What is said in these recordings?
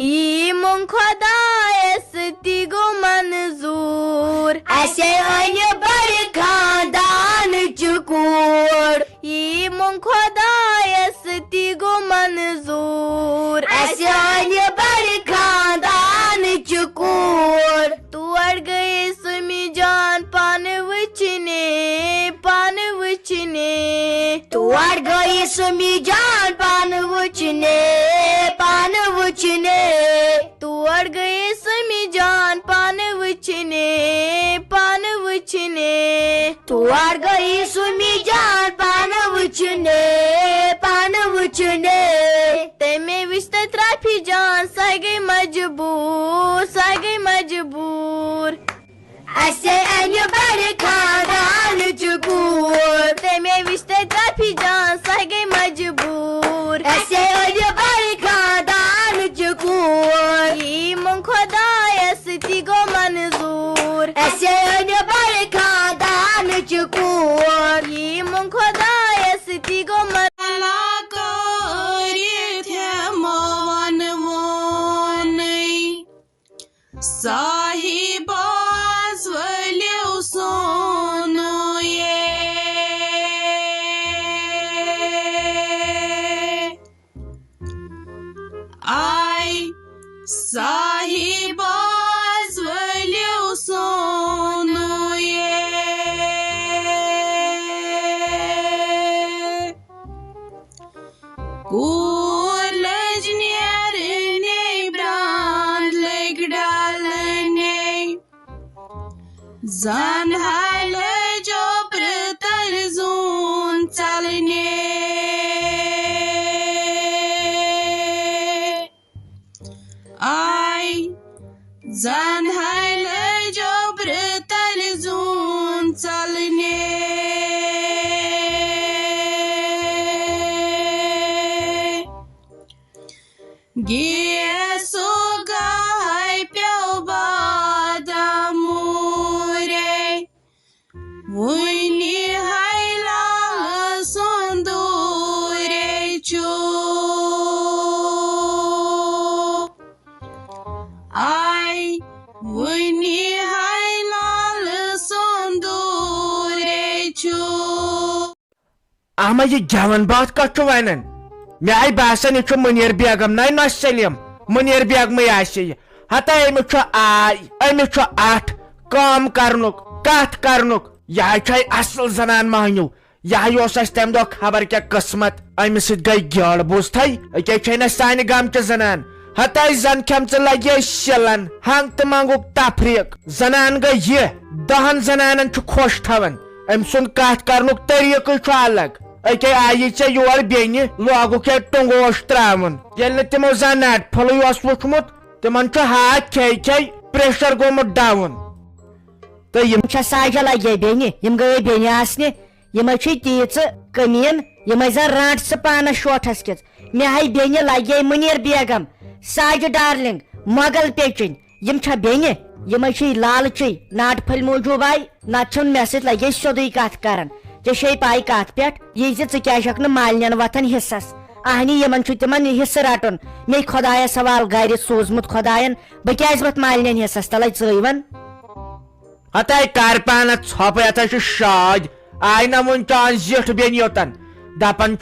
یمن خۄدایس تہِ گوٚو منظوٗر اسے أنہِ بڑِ خاندانٕچ کوٗر یمن خۄدایس تہِ گوٚو منظوٗر اسے أنہِ بڑِ خاندانٕچ کوٗر تور گٔیے سُمہِ جان پانہٕ وٕچھنہِ تور گٔیہِ سُمہِ جان پانہٕ وٕچھنہِ تور گٔیے سُمہِ جان پانہٕ وٕچھنہِ تور گٔیہِ سُمہِ جان پانہٕ وٕچھنہِ تَمے وٕچھ تَتہِ رافی جان سۄ گٔے مجبوٗر اسے أنہِ بڑِ خاندانٕچ کوٗر تَمے وٕچھ تَتہِ رافی جان سۄ گٔے مجبوٗر اسے أنہِ بڑِ خاندانٕچ کوٗر یمن خۄدایس تہِ گوٚو منظوٗر اسے أنہِ بڑِ خاندانٕچ کوٗر یمن خۄدایس تہِ گوٚو صاحباز ولیو سونو آی صاحباز ولیو سونو کوٗر لٔج نیرنہِ برٛانٛد لٔگۍ ڈلنہِ زن لٔجو پرٛتر زوٗن ژلنہِ آی زن لٔجو پرٛتر زوٗن ژلنہِ گیسو گاے پیو باداموٗرے وُنہِ ہایلا سندوٗرے چھُ آی وُنہِ ہایلال سندوٗرے چھُ احمد یہ جوان بات کت ونان مے آئی باسان یہ منیر بیگم نہ نہ سلیم منیر بیگم یہ ہتا امس امس اٹھ کام کرنک کت کرنک یہ اصل زنان مہنیو یہ اس تمہ دہ خبر کیا قسمت امس ست گئی گیڑ بوزتھے اکے نا سانہ گامچہ زنان ہتا زن کھمچ لگے شلن ہنگ تو منگوک تفریق زنان گئی یہ 10 زنانن خوش تھوان ام سند کت کرنک طریقہ الگ اکے آئی ے یور بینہ لوگک ٹنگوش تراون یل تمو زن نیٹ پھلے وچمت تمن ہاتھ کھے پریشر گومت ڈاؤن تو ساجہ لگے بینہ گئی بینہ آسنہ تیٖژ کمین زن رانٹ سہ پانس شوٹھس کس مے ہائی بینہ لگے منیر بیگم ساجہ ڈارلنگ مغل پیچن بینہ لالچی ناٹ پھل موجوب آئی نت مے ست لگے سیودے کت کران ے پائی کت پہ یہ ذک مالین وتھان حصس اہنی تمن حصہ رٹن مے خدایا سوال گھر سوزمت خدائن بہ کیاز وت مالین حصس تلے ژون ہتا کر پانہ ژھپ یت شاد آئی نا ون چان زیٹھ بین یوتن دپان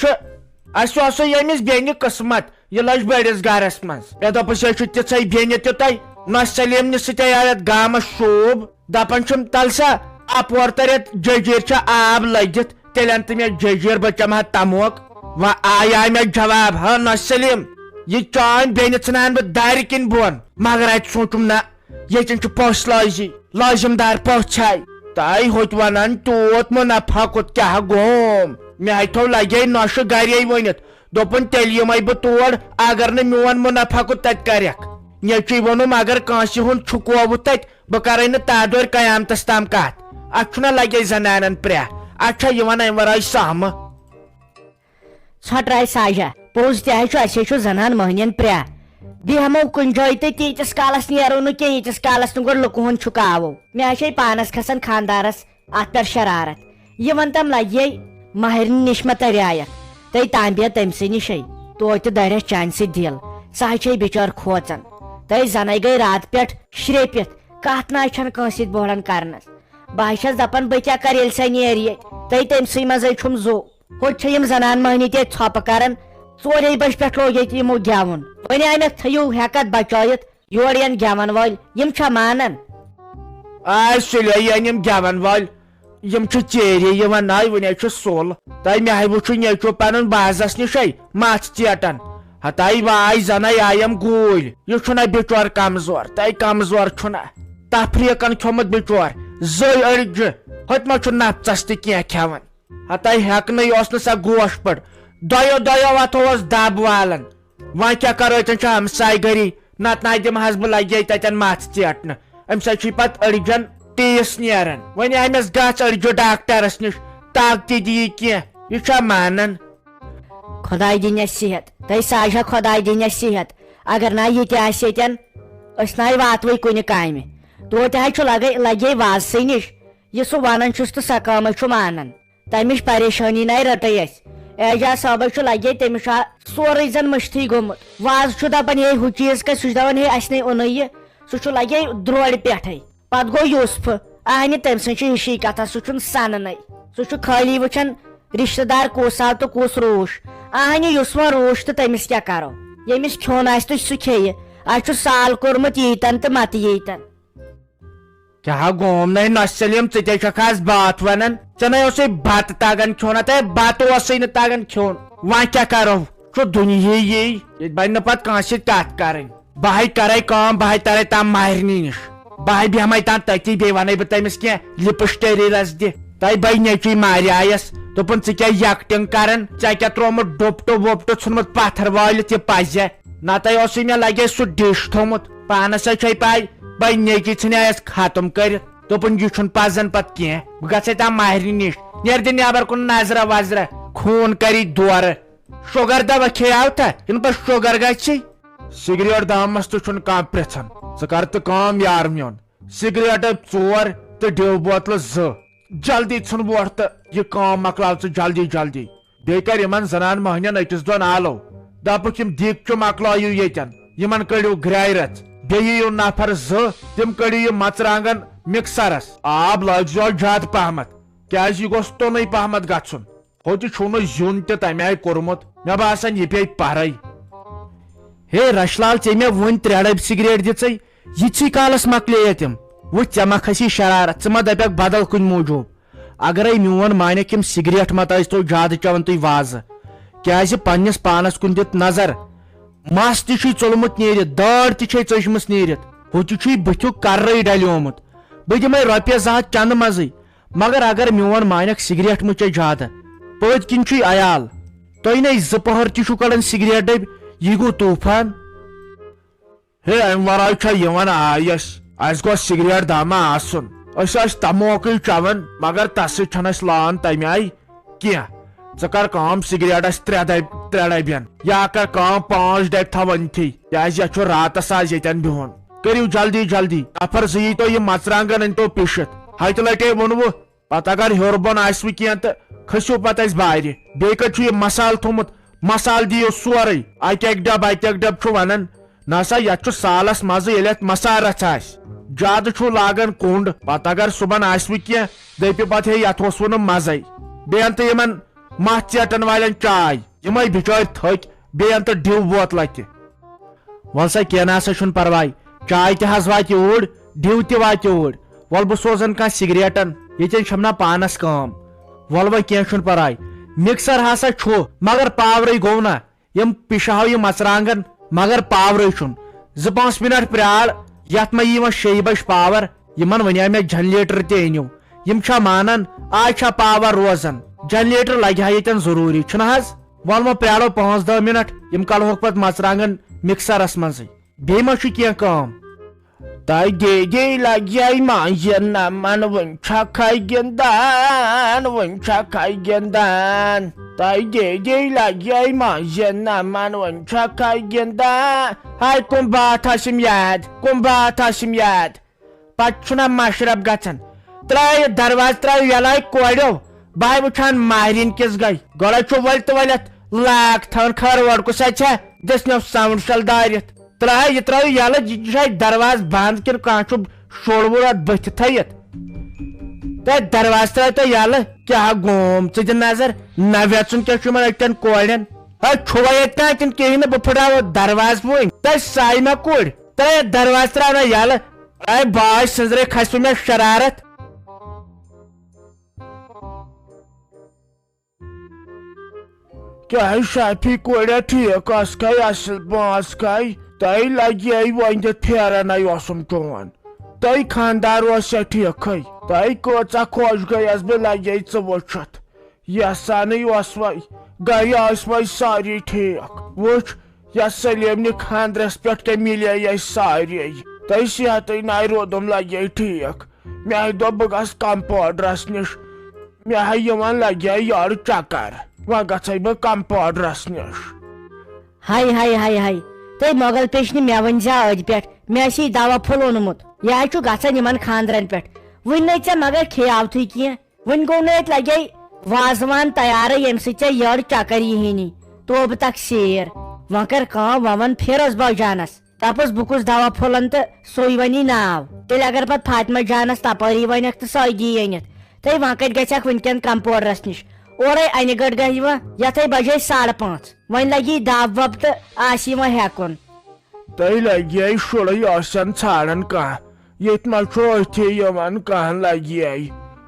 اس یمس بینہ قسمت یہ لج بڑس گرس مز دپس یہ تھے بینہ تہ نہ سلیم نہ ست آیت گامس شوب دپان تل سا اپور ترت ججیر آب لگت تیل ان مے ججیر بہ چمہ تموک و آیا مے جواب ہاں نہ سلیم یہ چان بینہ ژھنان بہ دار کن بون مگر ات سوچم نا یتن پوس لازم دار پوچھائی تائی ہوت ونان توت منافع کت کیا گوم مے ہتو لگے نوش گرے ونت دپن تیل یمے بہ تور اگر نہ میون منافع کت تت کرک نیچی ونم اگر کانسی ہند چھکوو تت بہ کرے نہ تادور قیامتس تام کت اتنا لگے زنانن پرہ اچھا یہ ورائے سہمہ ٹھٹرائی ساجہ پوز تہ زنان مہنین پرہ بیہمو کن جائے تو تیتس کالس نیرو نا کی یتس کالس نا گو لکو ہند چھکاو مے پانس کھسان خاندارس ات پہ شرارت یہ ون تم لگے مہرن نش مت رعایت تی تام بہ تم سی نشے توتہ درس چان سی دل سہ بچار کھوچان تہ زنائی گئی رات پہ شریپت کت نا کنس بوڑان کرنس بہت دپان بہ کیا کر سہ نیر یہ تم سی مزے چھم زو ہوم زنان مہنی تے ژھۄپہٕ کران 4 بج پہ لوگ یہ یمو گیون ون امیک تھو ہیکت بچائت یور ین گیون ول یم چھا مانان سُلے یم گیون وال یم چیری یوان آئی ون سول تہ مے وچھن یہ پن بازس نشے مچھ ژیٹان ہتائی وائی زنائی آیم گوٗلۍ یہ چھُنا بچور کمزور تہ کمزور چھُنا تفریقن کھیومت بچور زٔے أڑجہِ ہوٚتہِ ما چھُ نفژس تہِ کینٛہہ کھٮ۪وان ہتائی ہیکنٕے اوس نہٕ سا گوش پڑ دۄیو وتھوس دب والان وۄنۍ کیٛاہ کرو اتن ہمساے گری نتہٕ نہ دِمہس بہٕ لگے تتٮ۪ن مژھ ژیٹنہٕ امہِ سۭتۍ چھُ پتہٕ أڑجن ٹیٖس نیران وۄنۍ أمِس گژھ أڑجہِ ڈاکٹرس نِش طاقتٕے دِیہِ کینٛہہ یہِ چھا مانان خداے دِنس صحت تہ ساجا خداے دِنس صحت اگر نا یہ یتن اس نا واتوے کُنہِ کامہِ توتہِ حظ چھُ لگے وازسٕے نِش یہِ سُہ ونان چھُس تہٕ سۄ کٲمے چھُ مانان تمِچ پریشٲنی ناے رٹے اسہِ اعجاز صٲبے چھُ لگے تٔمِس چھُ سورُے زن مٔشتھٕے گوٚمُت واز چھُ دپان ہے ہُہ چیٖز کتہِ سُہ چھُ دپان ہے اسہِ نے اوٚنُے یہِ سُہ چھُ لگے درورِ پٮ۪ٹھے پتہٕ گوٚو یوسفہٕ اہنہِ تٔمۍ سٕنٛز چھِ ہِشی کتھا سُہ چھُنہٕ سننٕے سُہ چھُ خٲلی وٕچھان رشتہٕ دار کُس آو تہٕ کُس روٗش اہنہِ یُس وۄنۍ روٗش تہٕ تٔمِس کیٛاہ کرو ییٚمِس کھیوٚن آسہِ تہٕ سُہ کھیٚیہِ اسہِ چھُ سال کوٚرمُت ییٖتن تہٕ متہٕ ییٖتن کیا گوم نئی نسلیم ژے چھکھ آز بات ونان ژے نَے اوسے بت تگان کھیون ہتاے بت اوسے نہٕ تگان کھیون وۄنۍ کیٛاہ کرو چھُ دُنیہٕے یی ییٚتہِ بنہِ نہٕ پتہٕ کٲنٛسہِ سۭتۍ کتھ کرٕنۍ بہے کرے کٲم بہے ترے تام ماہرنہِ نِش بہے بیہمے تام تٔتی بیٚیہِ ونَے بہٕ تٔمِس کینٛہہ لپسٹریٖرس دِ تۄہہِ بے نیچوی ماریایس دوٚپُن ژٕ کیٛاہ یکٹِنگ کران ژےٚ کیٛاہ تروومُت ڈُپٹہٕ وُپٹہٕ ژھُنمُت پتھر وٲلِتھ یہِ پزیا نتہٕ اوسُے مےٚ لگے سُہ ڈِش تھومُت پانس ہے چھے پاے بے نیچی ژھٕنیایس ختم کٔرِتھ دوٚپُن یہِ چھُنہٕ پزان پتہٕ کینٛہہ بہٕ گژھے تام ماہرنہِ نِش نیر دِ نیبر کُن نظرا وظرا خوٗن کری دورٕ شُگر دوا کھیٚیاوتھا یِنہٕ پتہٕ شُگر گژھی سگریٹ دامس تہِ چھُنہٕ کانٛہہ پرژھان ژٕ کر تہٕ کٲم یار میون سگریٹے 4 تہٕ ڈِو بوتلہٕ 2 جلدی ژھُن ووٹ تہٕ یہِ کٲم مکلاو ژٕ جلدی جلدی بیٚیہِ کر یِمن زنان مٔہنین 1-2 آلو دپُکھ یِم دیٖگچہِ مکلٲیِو ییٚتٮ۪ن یِمن کٔڑِو گرٛایہِ بیٚیہِ یِیِو نفر 2 تِم کٔڑِو یہِ مرژٕوانٛگن مکسرس آب لٲگزیو زیادٕ پہمت کیٛازِ یہِ گوٚژھ توٚنُے پہمت گژھُن ہوٚتہِ چھُنہٕ زیُن تہِ تمہِ آیہِ کوٚرمُت مےٚ باسان یہِ پیٚیہِ پرے ہے رش لال ژےٚ مےٚ وُنۍ 3 ڈبہٕ سگریٹ دِژے یِتسٕے کالس مکلیے تِم وٕچھ ژےٚ ما کھسی شرارت ژٕ ما دپکھ بدل کُنہِ موٗجوٗب اگرے میون مانیکھ یِم سگریٹ مت ٲسۍتو زیادٕ چٮ۪وان تُہۍ وازٕ کیٛازِ پننس پانس کُن دِتھ نظر مس تہِ چھُے ژوٚلمُت نیٖرِتھ دٲڑ تہِ چھے ژٔجمٕژ نیٖرِتھ ہوٚتہِ چھُے بٕتھیُک کرے ڈلیومُت بہٕ دِمے رۄپیس 2 ہتھ چندٕ منٛزٕے مگر اگر میون مانیکھ سگریٹ مُچے زیادٕ پٔتۍ کِنۍ چھُے عیال تۄہہِ نے 2 پٔہر تہِ چھُو کڑان سگریٹ ڈبہِ یہِ گوٚو طوٗفان ہے امہِ ورٲے چھا یِوان آیس اسہِ گوٚژھ سگریٹ دامہ آسُن أسۍ ٲسۍ تموکٕے چٮ۪وان مگر تس سۭتۍ چھنہٕ اسہِ لان تمہِ آیہِ کینٛہہ ژٕ کر کٲم سگریٹس 3 ڈبین یا کر کٲم 5 ڈبہِ تھاو ؤنتھٕے کیٛازِ یتھ چھُ راتس آز ییٚتٮ۪ن بِہُن کٔرِو جلدی جلدی نفر 2 ییٖتو یہِ مرژٕوانٛگن أنۍتو پِشِتھ ہتہِ لٹے ووٚنوٕ پتہٕ اگر ہیوٚر بۄن آسوٕ کینٛہہ تہٕ کھٔسِو پتہٕ اسہِ بارِ بیٚیہِ کتہِ چھُ یہِ مسالہٕ تھوٚمُت مسالہٕ دِیِو سورُے اکہِ ڈبہٕ چھُ ونان نسا یتھ چھُ سالس مزٕ ییٚلہِ اتھ مسالہٕ رژھ آسہِ زیادٕ چھُو لاگان کوٚنٛڈ پتہٕ اگر صُبحن آسوٕ کینٛہہ دٔپِو پتہٕ ہے یتھ اوسوٕ نہٕ مزے بیٚیہِ انتہٕ یِمن متھ ژیٹن والٮ۪ن چاے یِمے بچٲرۍ تھٔکۍ بیٚیہِ انتہٕ ڈِو بوتلہٕ تہِ ول سا کینٛہہ نسا چھُنہٕ پرواے چاے تہِ حظ واتہِ اوٗرۍ ڈِو تہِ واتہِ اوٗرۍ ول بہٕ سوزن کانٛہہ سگریٹن ییٚتٮ۪ن چھم نا پانس کٲم ول وۄنۍ کینٛہہ چھُنہٕ پرواے مکسر ہسا چھُ مگر پاورٕے گوٚو نا یِم پِشہو یہِ مرژٕوانٛگن مگر پاورٕے چھُنہٕ 2-5 منٹ پیار یتھ منٛز یی وۄنۍ 6 بجہِ پاور یِمن ونیٛاو مےٚ جنریٹر تہِ أنِو یِم چھا مانان آز چھا پاور روزان جنریٹر لگہِ ہا ییٚتٮ۪ن ضروٗری چھُنہٕ حظ ول وۄنۍ پیارو 5-10 منٹ یِم کڑہوکھ پتہٕ مرژٕوانٛگن مکسرس منٛزٕے بیٚیہِ ما چھُ کینٛہہ کٲم تۄہہِ دے لگے ماجن نمن وۄنۍ چھکھے گِنٛدان وۄنۍ چھکھے گِنٛدان تۄہہِ دے لگے ماجن نمن وۄنۍ چھکھے گِنٛدان ہاے کُم بات ٲسِم یاد پتہٕ چھُنہ مشرف گژھان ترٲیِتھ دروازٕ ترٲیِو یلاے کورٮ۪و بہٕ وٕچھان ماہرِنۍ کِس گٔے گۄڈے چھُ ؤلۍ تہٕ ؤلِتھ لاگ تھاوان خٲر وڑکُس چھا دسنو ساؤنڈ شل دارت ترا یہ ترو یل یہ درواز بند کن کھانا شور ات بت تھت تہ درواز ترا تو یل کیا گوم ٹھہ د نظر نہ ویژن کیا اٹن کورین چھوا یتنا کن کہین بہ پھٹراو درواز ون تہ سائی مہ کور تہ درواز تراونا یل باش سنزرے کھس مے شرارت کیا شافی کوریا ٹھیک کئی اصل پانچ کئی تہ لگے ون دت پھیرن اوسم چون تہ خاندار سا ٹھیک تہ کۭژاہ خوش گیس بہ لگے ژٕ وٕچھتھ یسانے وے گرِ وے ساری ٹھیک وچ یس سلیمنہِ خاندرس پٮ۪ٹھ کیٛاہ مِلے اسہِ سارے تہ صحتٕے ناے روٗدُم لگے ٹھیک مےٚ دوٚپ بہٕ گژھٕ کمپاوڈرس نِش مےٚ یِوان لگے یورٕ چکر وۄنۍ گژھے بہٕ کمپاوڈرس نِش ہاے ہاے ہاے ہاے تُہۍ مۄغل پیشنہِ مےٚ ؤنۍزِہا أدۍ پٮ۪ٹھ مےٚ آسی دوا پھوٚل اوٚنمُت یہِ حظ چھُ گژھان یِمن خاندرن پٮ۪ٹھ وُنہِ نَے ژےٚ مگر کھیاوتھٕے کینٛہہ وُنہِ گوٚو نہٕ اَتہِ لگے وازوان تیارٕے ییٚمہِ سۭتۍ ژےٚ یٔڈ چکر یِہِنی توبہٕ تک سیر وۄنۍ کر کٲم وۄنۍ ون فیروز باو جانس دپس بہٕ کُس دوا پھوٚلن تہٕ سُے ونی ناو تیٚلہِ اگر پتہٕ فاطمہ جانس تپٲری ونکھ تہٕ سۄے دی أنِتھ تہٕ وۄنۍ کتہِ گژھکھ وُنکٮ۪ن کمپاوڈرس نِش اورے انہِ گٔٹ گژھِ وۄنۍ یتھے بجے 5:30 وۄنۍ لگی دب وب تہٕ آسی وۄنۍ ہٮ۪کُن تۄہہِ لگے شُرے آسن ژھانڈان کانٛہہ ییٚتہِ ما چھُ أتھی یِوان کانٛہہ لگے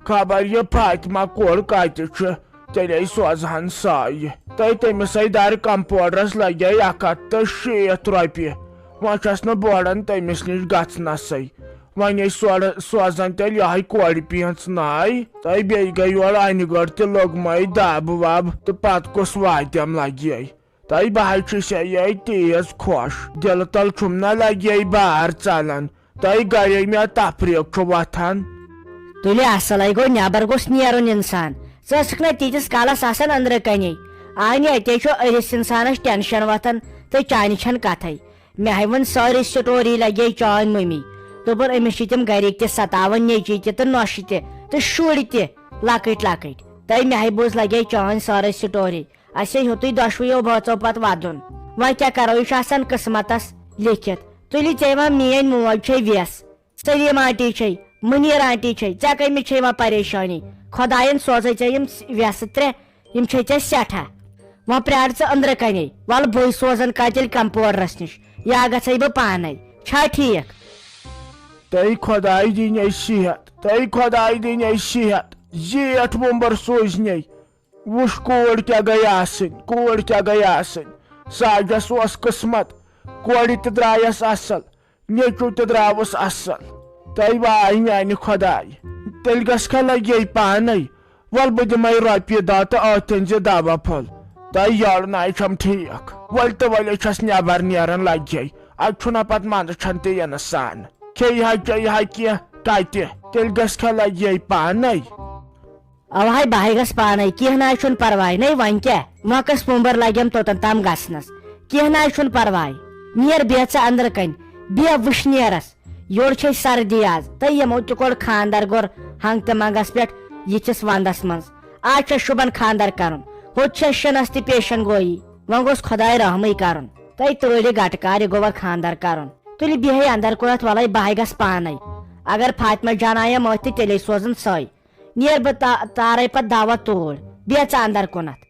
خبر یہِ فاطمہ کور کتہِ چھُ تیٚلے سوزہن سۄے تۄہہِ تٔمِسے در کمپاوڈرس لگے 160 رۄپیہِ وۄنۍ چھس نہٕ بوران تٔمِس نِش گژھنسے وۄنۍ سوزن تیٚلہِ یِہے کورِ پیٖنٛژ ناے تۄہہِ بیٚیہِ گٔے یورٕ انہِ گٔٹ تہِ لوٚگمے دب وب تہٕ پتہٕ کُس واتٮ۪م لگے تۄہہِ بہٕ حظ چھُس یہِ تیز خۄش دلہٕ تل چھُم نہ لگے بار ژلان تۄہہِ گرے مےٚ تفریٖق چھُ وۄتھان تُلہِ اصلے گوٚو نٮ۪بر گوٚژھ نیرُن انسان ژٕ ٲسکھ نہ تیٖتِس کالس آسان أنٛدرٕ کنے آنہِ اتے چھُ أرِس انسانس ٹینشن وتھان تہٕ چانہِ چھنہٕ کتھے مےٚ ہاے وۄنۍ سٲرٕے سٹوری لگے چٲنۍ مٔمی دوٚپُن أمِس چھِ تِم گرِکۍ تہِ ستاوان نیٚچی تہِ تہٕ نۄشہِ تہِ تہٕ شُرۍ تہِ لۄکٕٹۍ لۄکٕٹۍ تہٕ مےٚ ہاے بوٗز لگے چٲنۍ سٲرٕے سٹوری اسے ہیوٚتُے دۄشوٕیو بٲژو پتہٕ ودُن وۄنۍ کیٛاہ کرو یہِ چھُ آسان قسمتس لیکھِتھ تُلہِ ژےٚ یِوان میٲنۍ موج چھے ویس سلیٖم آنٹی چھے مُنیٖر آنٹی چھے ژےٚ کٔمِچ چھے یِوان پریشٲنی خۄداین سوزے ژےٚ یِم ویسہٕ 3 یِم چھے ژےٚ سٮ۪ٹھاہ وۄنۍ پرٛار ژٕ أنٛدرٕ کنے وَلہٕ بٕے سوزن کا تیٚلہِ کمپاوڈرس نِش یا گژھے بہٕ پانے چھا ٹھیٖک تۄہہِ خۄداے دِنَے صحت تۄہہِ خۄداے دِنَے صحت زیٹھ ووٚمبر سوٗزنَے وٕچھ کوٗر کیٛاہ گٔے آسٕنۍ کوٗر کیٛاہ گٔے آسٕنۍ ساجس اوس قٕسمت کورِ تہِ درٛایس اصل نیٚچوٗ تہِ درٛاوُس اصل تۄہہِ واے میانہِ خۄداے تیٚلہِ گژھکھا لگے پانے وَلہٕ بہٕ دِمے رۄپیہِ دہ تہٕ أتھۍ أنۍ زِ دوا پھوٚل تۄہہِ یورٕ ناے چھم ٹھیٖک ولہِ تہٕ ولے چھس نٮ۪بر نیران لگے اتہِ چھُنہ پتہٕ منٛزٕ چھنہٕ تہِ یِنہٕ سان کھیٚیہِ ہا چیٚیہِ ہا کینٛہہ کتہِ تیٚلہِ گژھکھا لگے پانے اوہے بہے گژھ پانے کینٛہہ نہ چھُنہٕ پرواے نے وۄنۍ کیٛاہ وۄنۍ کٔژ پومبر لگیم توٚتن تام گژھنس کینٛہہ نہ چھُنہٕ پرواے نیر بیٚہہ ژٕ أنٛدرٕ کَنۍ بیٚہہ وٕچھ نیرس یورٕ چھے سردی آز تہٕ یِمو تہِ کوٚر خاندر گوٚر ہنگ تہٕ منگس پٮ۪ٹھ یِتھِس ونٛدس منٛز آز چھےٚ شُبن خاندر کرُن ہُتہِ چھےٚ شِنس تہِ پیشن گویی وۄنۍ گوٚژھ خۄداے رحمٕے کرُن تۄہہِ ترٛٲلہِ گٹہٕ کار یہِ گوٚو وۄنۍ خاندر کرُن تُلہِ بیٚہے اندر کُنتھ وَلے بہے گژھ پانے اگر فاطمہ جان آیم أتھۍ تہٕ تیٚلے سوزن سۄے نیر بہٕ تارے پتہٕ دوا توٗرۍ بیٚہہ ژٕ اندر کُنتھ